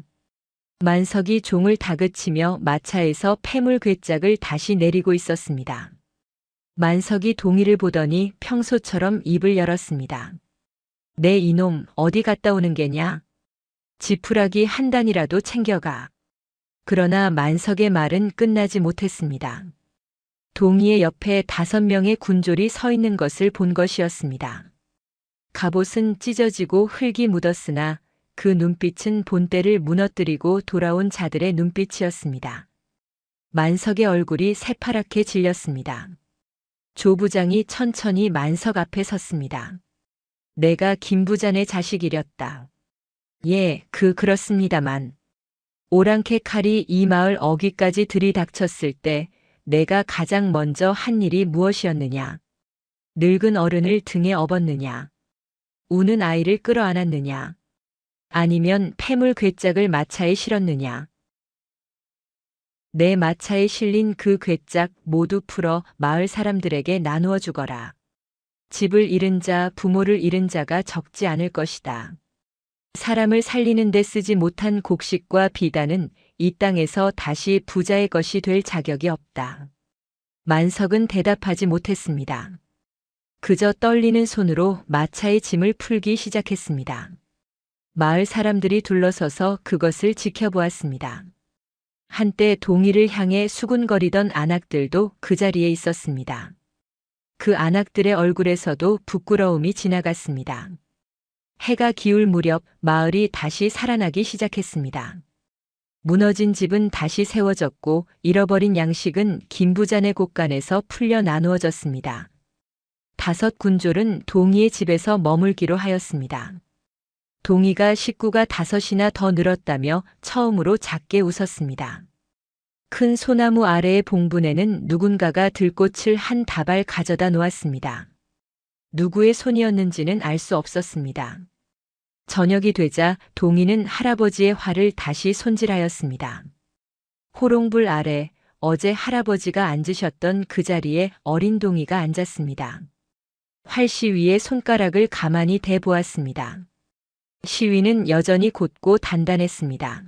만석이 종을 다그치며 마차에서 폐물 괴짝을 다시 내리고 있었습니다. 만석이 동이를 보더니 평소처럼 입을 열었습니다. 내 이놈 어디 갔다 오는 게냐? 지푸라기 한 단이라도 챙겨가. 그러나 만석의 말은 끝나지 못했습니다. 동이의 옆에 5명의 군졸이 서 있는 것을 본 것이었습니다. 갑옷은 찢어지고 흙이 묻었으나 그 눈빛은 본때를 무너뜨리고 돌아온 자들의 눈빛이었습니다. 만석의 얼굴이 새파랗게 질렸습니다. 조 부장이 천천히 만석 앞에 섰습니다. 내가 김 부장의 자식이렸다. 예, 그렇습니다만. 오랑캐 칼이 이 마을 어귀까지 들이닥쳤을 때 내가 가장 먼저 한 일이 무엇이었느냐? 늙은 어른을 등에 업었느냐? 우는 아이를 끌어안았느냐? 아니면 폐물 괴짝을 마차에 실었느냐? 내 마차에 실린 그 괴짝 모두 풀어 마을 사람들에게 나누어 주거라. 집을 잃은 자, 부모를 잃은 자가 적지 않을 것이다. 사람을 살리는 데 쓰지 못한 곡식과 비단은 이 땅에서 다시 부자의 것이 될 자격이 없다. 만석은 대답하지 못했습니다. 그저 떨리는 손으로 마차의 짐을 풀기 시작했습니다. 마을 사람들이 둘러서서 그것을 지켜보았습니다. 한때 동이를 향해 수군거리던 안악들도 그 자리에 있었습니다. 그 안악들의 얼굴에서도 부끄러움이 지나갔습니다. 해가 기울 무렵 마을이 다시 살아나기 시작했습니다. 무너진 집은 다시 세워졌고 잃어버린 양식은 김부잔의 곳간에서 풀려 나누어졌습니다. 5 군졸은 동이의 집에서 머물기로 하였습니다. 동이가 식구가 5이나 더 늘었다며 처음으로 작게 웃었습니다. 큰 소나무 아래의 봉분에는 누군가가 들꽃을 한 다발 가져다 놓았습니다. 누구의 손이었는지는 알 수 없었습니다. 저녁이 되자 동이는 할아버지의 활을 다시 손질하였습니다. 호롱불 아래 어제 할아버지가 앉으셨던 그 자리에 어린 동이가 앉았습니다. 활시 위에 손가락을 가만히 대보았습니다. 시위는 여전히 곧고 단단했습니다.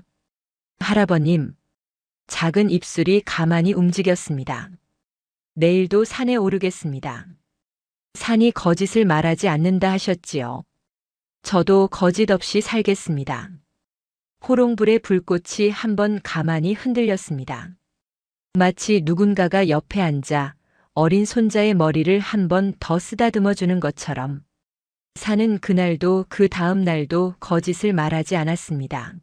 할아버님, 작은 입술이 가만히 움직였습니다. 내일도 산에 오르겠습니다. 산이 거짓을 말하지 않는다 하셨지요. 저도 거짓 없이 살겠습니다. 호롱불의 불꽃이 한번 가만히 흔들렸습니다. 마치 누군가가 옆에 앉아 어린 손자의 머리를 한번 더 쓰다듬어 주는 것처럼 산은 그날도 그 다음 날도 거짓을 말하지 않았습니다.